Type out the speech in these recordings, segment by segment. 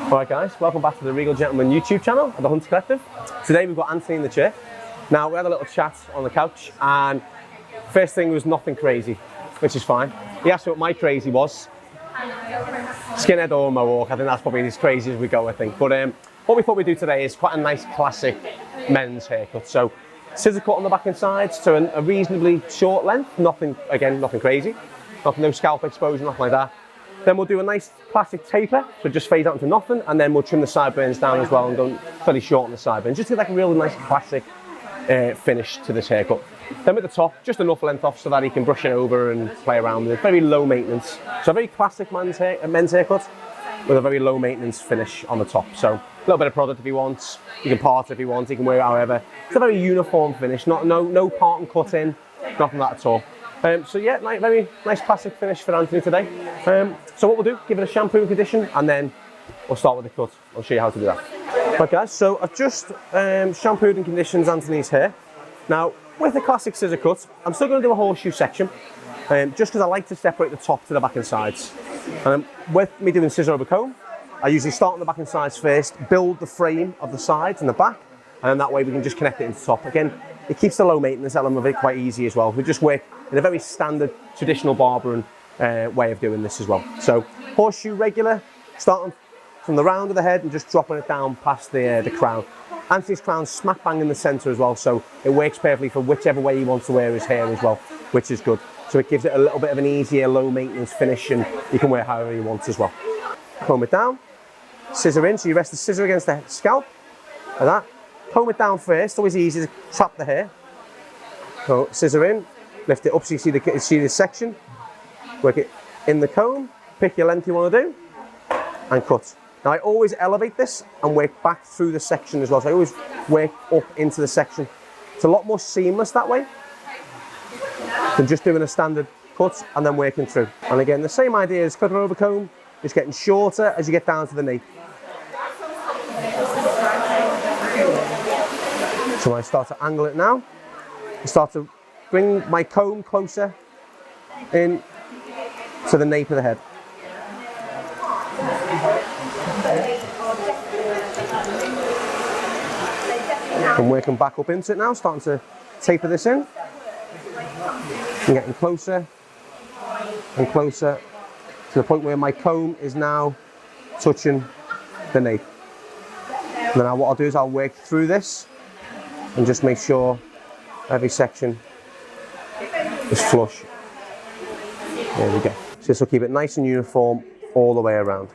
Alright guys, welcome back to the Regal Gentleman YouTube channel at the Hunter Collective. Today we've got Anthony in the chair. Now we had a little chat on the couch and first thing was nothing crazy, which is fine. He asked me what my crazy was. Skinhead or mohawk, I think that's probably as crazy as we go, I think. But what we thought we'd do today is quite a nice classic men's haircut. So scissor cut on the back and sides to a reasonably short length, nothing crazy. No scalp exposure, nothing like that. Then we'll do a nice classic taper, so just fade out into nothing, and then we'll trim the sideburns down as well and go fairly short on the sideburns. Just to get like a really nice classic finish to this haircut. Then with the top, just enough length off so that he can brush it over and play around with it. Very low maintenance. So a very classic men's haircut with a very low maintenance finish on the top. So a little bit of product if he wants, he can part if he wants, he can wear it however. It's a very uniform finish, no part and cut in, nothing like that at all. So yeah, very nice classic finish for Anthony today. So what we'll do, give it a shampoo and condition, and then we'll start with the cut. I'll show you how to do that. Right guys, so I've just shampooed and conditioned Anthony's hair. Now, with the classic scissor cut, I'm still going to do a horseshoe section, just because I like to separate the top to the back and sides. And with me doing scissor over comb, I usually start on the back and sides first, build the frame of the sides and the back, and then that way we can just connect it into the top. Again, it keeps the low maintenance element of it quite easy as well. We just work in a very standard traditional barbering way of doing this as well. So horseshoe regular, starting from the round of the head and just dropping it down past the crown. Anthony's crown's smack bang in the centre as well, so it works perfectly for whichever way he wants to wear his hair as well, which is good. So it gives it a little bit of an easier low maintenance finish, and you can wear however you want as well. Comb it down, scissor in, so you rest the scissor against the scalp, like that. Comb it down first, always easy to trap the hair. So scissor in, lift it up so you see the section, work it in the comb, pick your length you want to do, and cut. Now I always elevate this and work back through the section as well, so I always work up into the section. It's a lot more seamless that way than just doing a standard cut and then working through. And again, the same idea as cutter over comb, just getting shorter as you get down to the nape. So I start to angle it now, I start to bring my comb closer in to the nape of the head. I'm working back up into it now, starting to taper this in. I'm getting closer and closer to the point where my comb is now touching the nape. And then what I'll do is I'll work through this and just make sure every section is flush. There we go. So this will keep it nice and uniform all the way around.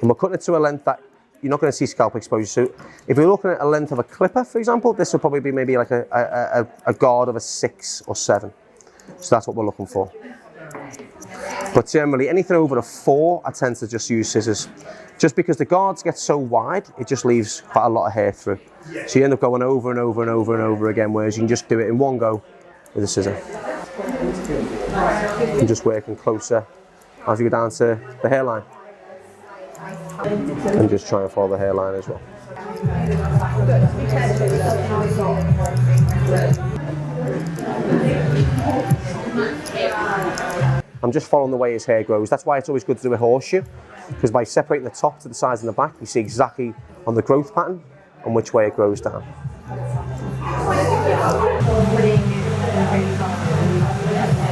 And we're cutting it to a length that you're not going to see scalp exposure. So if you're looking at a length of a clipper, for example, this will probably be maybe like a guard of a 6 or 7. So that's what we're looking for. But generally, anything over a 4, I tend to just use scissors. Just because the guards get so wide, it just leaves quite a lot of hair through. So you end up going over and over and over and over again, whereas you can just do it in one go with a scissor. And just working closer as you go down to the hairline. And just try and follow the hairline as well. I'm just following the way his hair grows. That's why it's always good to do a horseshoe, because by separating the top to the sides and the back, you see exactly on the growth pattern on which way it grows down.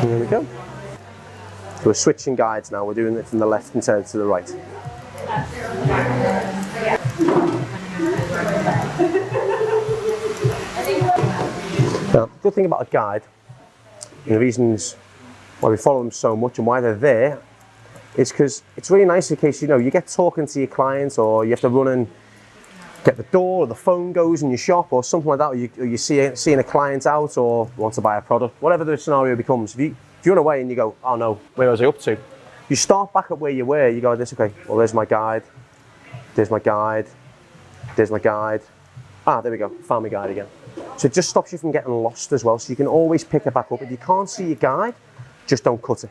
And there we go. So we're switching guides now. We're doing it from the left and turn to the right. Now, the good thing about a guide, and the reasons why we follow them so much and why they're there, is because it's really nice in case you get talking to your clients, or you have to run and get the door, or the phone goes in your shop or something like that, or you're seeing a client out or want to buy a product, whatever the scenario becomes. If you run away and you go, oh no, where was I up to? You start back at where you were, you go, okay, well there's my guide, there's my guide, there's my guide. Ah, there we go, found my guide again. So it just stops you from getting lost as well, so you can always pick it back up. If you can't see your guide, just don't cut it.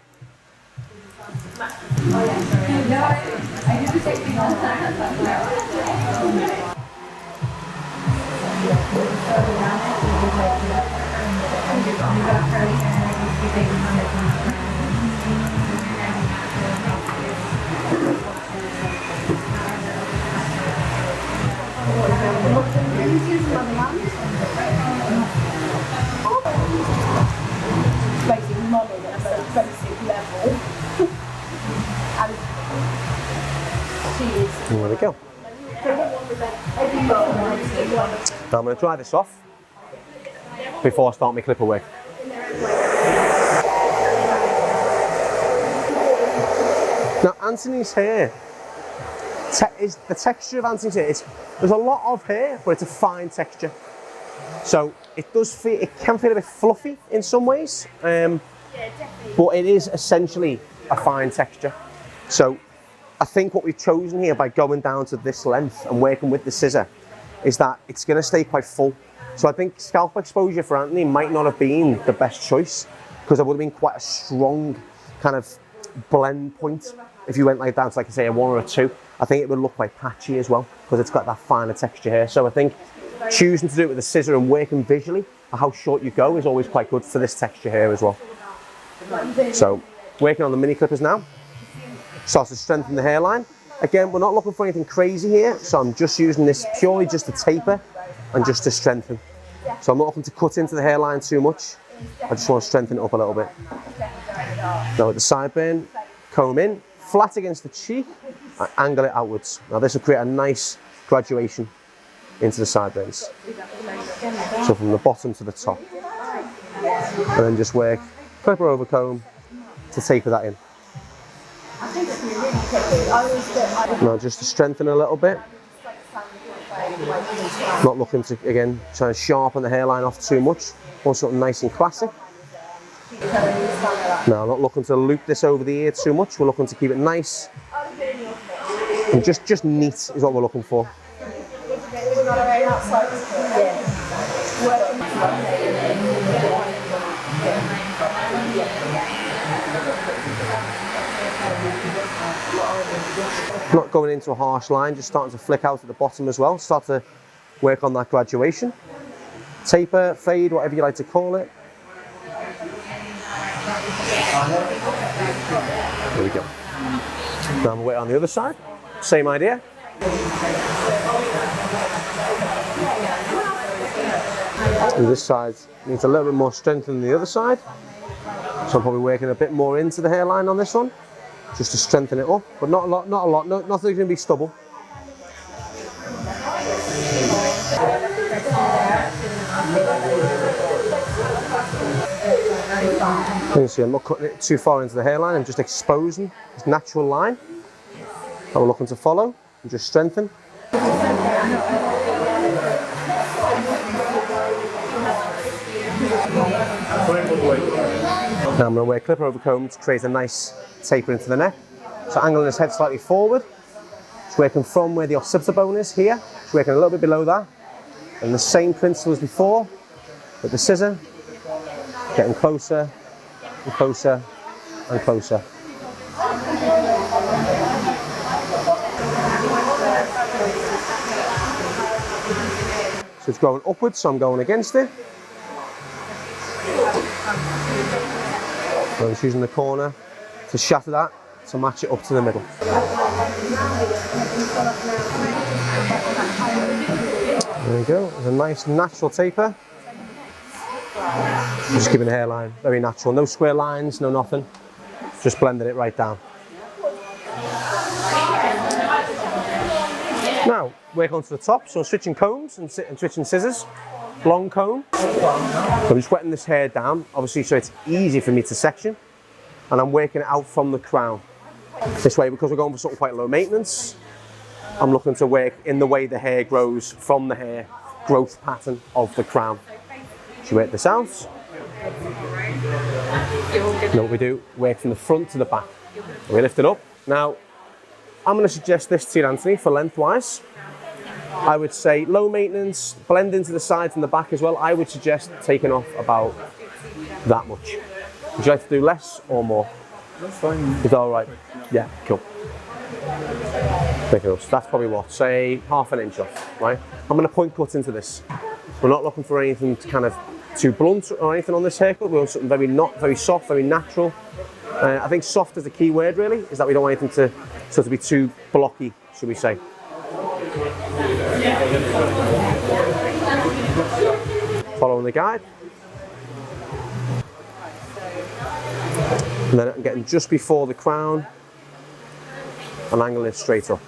Basically, modelling at a very basic level. And she is. There we go. Now I'm going to dry this off before I start my clipper work. Now Anthony's hair, the texture of Anthony's hair, there's a lot of hair, but it's a fine texture. So it does feel, it can feel a bit fluffy in some ways, but it is essentially a fine texture. So I think what we've chosen here by going down to this length and working with the scissor is that it's going to stay quite full. So I think scalp exposure for Anthony might not have been the best choice, because it would have been quite a strong kind of blend point. If you went like down to, like I say, a 1 or a 2, I think it would look quite patchy as well, because it's got that finer texture here. So I think choosing to do it with a scissor and working visually at how short you go is always quite good for this texture here as well. So working on the mini clippers now, starts to strengthen the hairline. Again, we're not looking for anything crazy here, so I'm just using this purely just to taper and just to strengthen. So I'm not looking to cut into the hairline too much, I just want to strengthen it up a little bit. Now with the sideburn, comb in, flat against the cheek, and angle it outwards. Now this will create a nice graduation into the sideburns. So from the bottom to the top. And then just work clipper over comb to taper that in. Now just to strengthen a little bit. Not looking to, again, try and sharpen the hairline off too much. Want something nice and classic. Now not looking to loop this over the ear too much. We're looking to keep it nice and just neat is what we're looking for. Not going into a harsh line, just starting to flick out at the bottom as well. Start to work on that graduation. Taper, fade, whatever you like to call it. There we go. Now I'm waiting on the other side. Same idea. And this side needs a little bit more strength than the other side. So I'm probably working a bit more into the hairline on this one, just to strengthen it up, but not a lot, nothing's going to be stubble. You can see I'm not cutting it too far into the hairline, I'm just exposing this natural line that we're looking to follow and just strengthen. Now I'm going to wear clipper over comb to create a nice taper into the neck. So angling his head slightly forward. Just working from where the occipital bone is here. Just working a little bit below that. And the same principle as before with the scissor. Getting closer and closer and closer. So it's going upwards, so I'm going against it. So I'm just using the corner to shatter that to match it up to the middle. There we go, there's a nice natural taper. Just keeping the hairline very natural, no square lines, no nothing. Just blending it right down. Now, work onto the top, so I'm switching combs and switching scissors. Long comb. I'm just wetting this hair down, obviously, so it's easy for me to section. And I'm working it out from the crown. This way, because we're going for something quite low maintenance, I'm looking to work in the way the hair grows from the hair growth pattern of the crown. So work this out. Now what we do, work from the front to the back. We lift it up. Now, I'm going to suggest this to you, Anthony, for lengthwise. I would say low maintenance, blend into the sides and the back as well. I would suggest taking off about that much. Would you like to do less or more? That's fine. Is that all right? Yeah, cool. So that's probably what, say half an inch off, right? I'm going to point cut into this. We're not looking for anything to kind of too blunt or anything on this haircut. We want something very soft, very natural. I think soft is the key word really, is that we don't want anything to sort of be too blocky, should we say. Following the guide. And then I'm getting just before the crown and angling it straight up.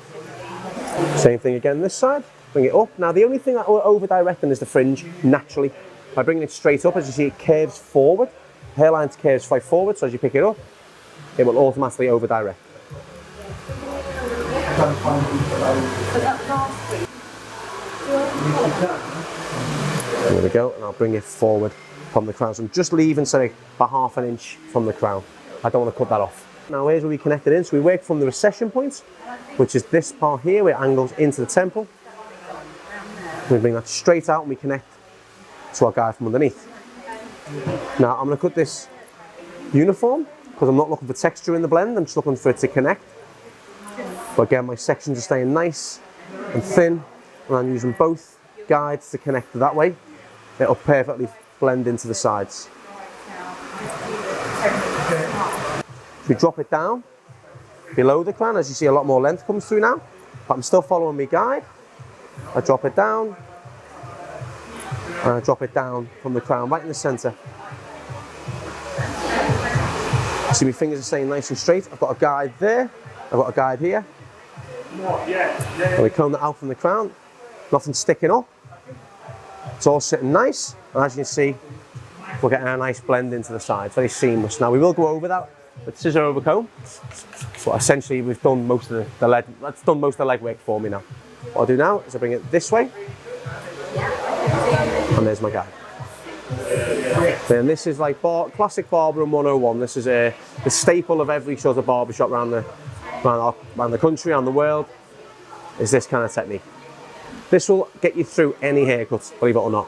Same thing again this side, bring it up. Now the only thing that we're over directing is the fringe naturally. By bringing it straight up, as you see, it curves forward. The hairline curves right forward, so as you pick it up, it will automatically over direct. There we go, and I'll bring it forward from the crown. So I'm just leaving, say, about ½ an inch from the crown. I don't want to cut that off. Now here's where we connect it in. So we work from the recession point, which is this part here, where it angles into the temple. We bring that straight out and we connect to our guide from underneath. Now I'm going to cut this uniform because I'm not looking for texture in the blend, I'm just looking for it to connect. But again, my sections are staying nice and thin, and I'm using both guides to connect that way. It'll perfectly blend into the sides. So we drop it down below the crown. As you see, a lot more length comes through now, but I'm still following my guide. I drop it down, and I drop it down from the crown right in the centre. See, my fingers are staying nice and straight. I've got a guide there, I've got a guide here. And we comb that out from the crown, nothing sticking up. It's all sitting nice, and as you can see, we're getting a nice blend into the sides, very seamless. Now we will go over that with scissor over comb, but essentially we've done most of the leg. That's done most of the leg work for me now. What I'll do now is I bring it this way, and there's my guide. Then this is like classic barbering 101. This is the staple of every sort of barbershop around the country, around the world, is this kind of technique. This will get you through any haircut, believe it or not.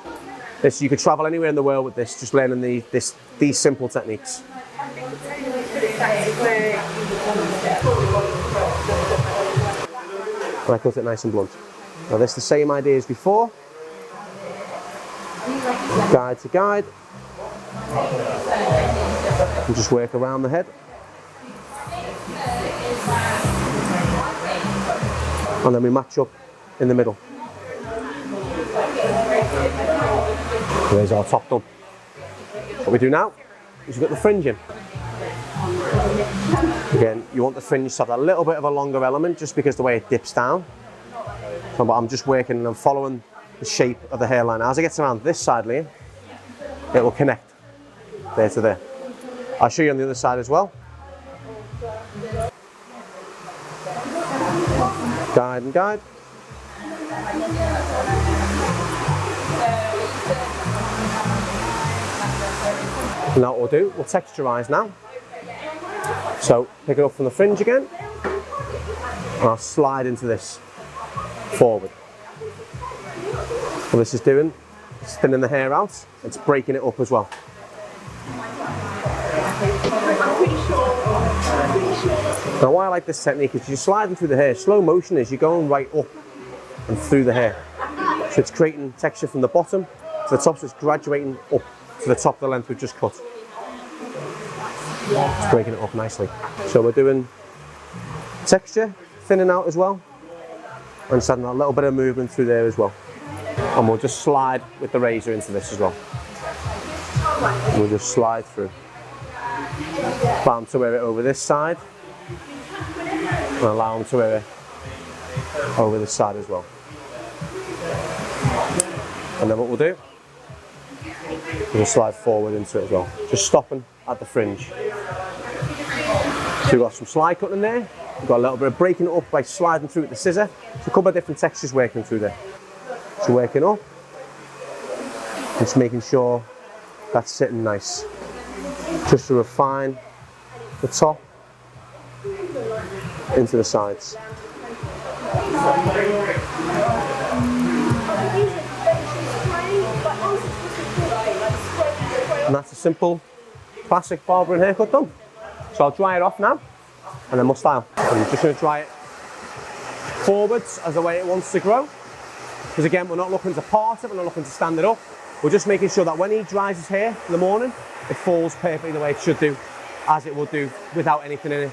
This, you could travel anywhere in the world with this, just learning these simple techniques. And I cut it nice and blunt. Now this is the same idea as before. Guide to guide. And just work around the head. And then we match up in the middle. There's our top done. What we do now is we get the fringe in. Again, you want the fringe to have a little bit of a longer element just because the way it dips down. So, but I'm just working and I'm following the shape of the hairline. As it gets around this side, Liam, it will connect there to there. I'll show you on the other side as well. Guide and guide. Now what we'll do, we'll texturize now. So pick it up from the fringe again, and I'll slide into this forward. What this is doing, it's thinning the hair out, it's breaking it up as well. Now why I like this technique is you're sliding through the hair. Slow motion is you're going right up and through the hair. So it's creating texture from the bottom to the top, so it's graduating up to the top of the length we've just cut. It's breaking it up nicely. So we're doing texture, thinning out as well, and just adding a little bit of movement through there as well. And we'll just slide with the razor into this as well. And we'll just slide through. Allow them to wear it over this side, and allow them to wear it over this side as well. And then what we'll do, we'll slide forward into it as well, just stopping at the fringe. So we've got some slide cutting there, we've got a little bit of breaking it up by sliding through with the scissor. So a couple of different textures working through there. So working up, just making sure that's sitting nice. Just to refine the top into the sides. And that's a simple, classic barbering haircut done. So I'll dry it off now, and then we'll style. I'm just going to dry it forwards as the way it wants to grow. Because again, we're not looking to part it, we're not looking to stand it up. We're just making sure that when he dries his hair in the morning, it falls perfectly the way it should do, as it will do without anything in it.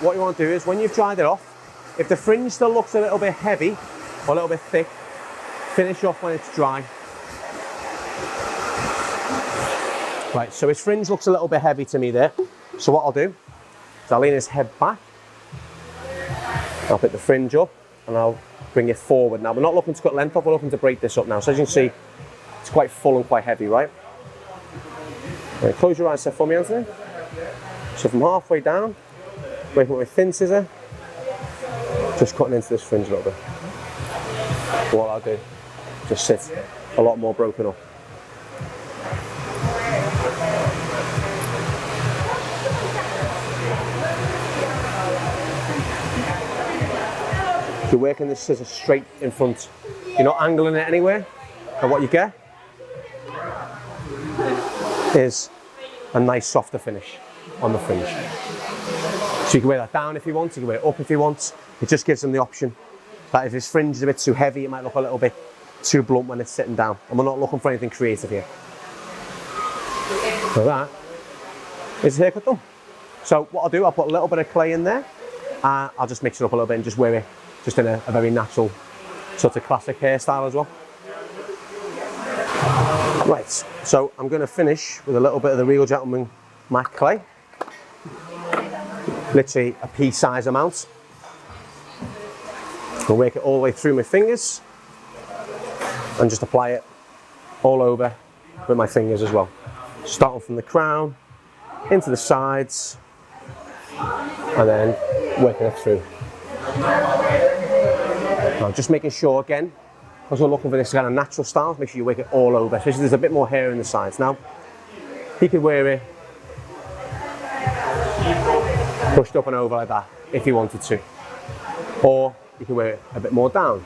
what you want to do is when you've dried it off, if the fringe still looks a little bit heavy or a little bit thick, finish off when it's dry. Right, so his fringe looks a little bit heavy to me there. So what I'll do is I'll lean his head back, I'll pick the fringe up and I'll bring it forward. Now we're not looking to cut length off, we're looking to break this up now. So as you can see, it's quite full and quite heavy, right? Right, close your eyes there for me, Anthony. So from halfway down, breaking up with a thin scissor, just cutting into this fringe a little bit. What I'll do, just sit a lot more broken up. You're working this scissor straight in front. You're not angling it anywhere. And what you get is a nice softer finish on the fringe. So you can wear that down if you want, you can wear it up if you want. It just gives them the option that if his fringe is a bit too heavy, it might look a little bit too blunt when it's sitting down. And we're not looking for anything creative here. So that is the haircut done. So what I'll do, I'll put a little bit of clay in there. I'll just mix it up a little bit and just wear it just in a very natural sort of classic hairstyle as well. Right, so I'm going to finish with a little bit of the Regal Gentleman matte clay. Literally a pea size amount. I'll work it all the way through my fingers and just apply it all over with my fingers as well. Starting from the crown, into the sides, and then working it through. Now just making sure again, because we're looking for this kind of natural style, make sure you work it all over, especially there's a bit more hair in the sides. Now, he could wear it pushed up and over like that if he wanted to. Or you can wear it a bit more down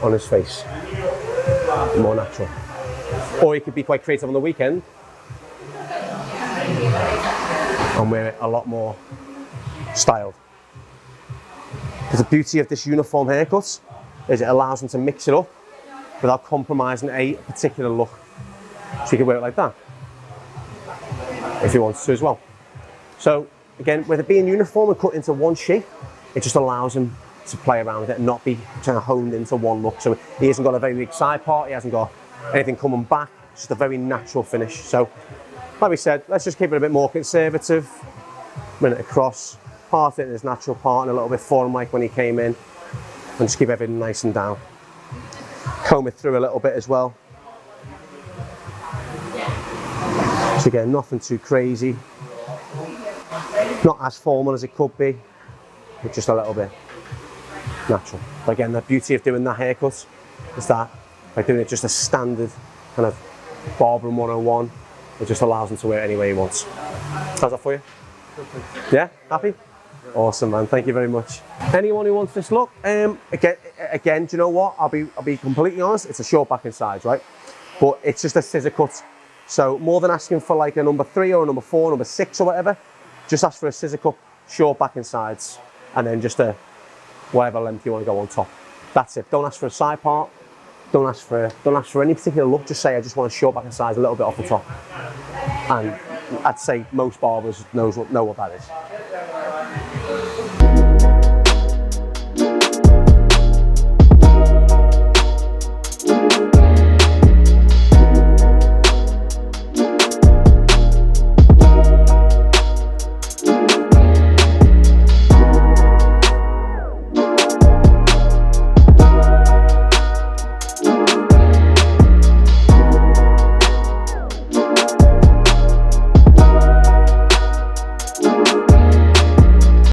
on his face, more natural. Or you could be quite creative on the weekend and wear it a lot more styled. Because the beauty of this uniform haircut is it allows them to mix it up without compromising a particular look. So you can wear it like that if you want to as well. So again, with it being uniform and cut into one shape, it just allows him to play around with it and not be kind of honed into one look. So he hasn't got a very big side part, he hasn't got anything coming back, it's just a very natural finish. So like we said, let's just keep it a bit more conservative, bring it across, part it in his natural part and a little bit form like when he came in, and just keep everything nice and down. Comb it through a little bit as well. So again, nothing too crazy. Not as formal as it could be, but just a little bit natural. But again, the beauty of doing that haircut is that by doing it just a standard kind of barbering 101, it just allows him to wear it any way he wants. How's that for you? Yeah? Happy? Awesome, man. Thank you very much. Anyone who wants this look, again, do you know what? I'll be completely honest. It's a short back and sides, right? But it's just a scissor cut. So more than asking for like a number 3 or a number 4, number 6 or whatever, just ask for a scissor cut, short back and sides, and then just a whatever length you want to go on top. That's it. Don't ask for a side part. Don't ask for any particular look. Just say I just want a short back and sides, a little bit off the top. And I'd say most barbers know what that is.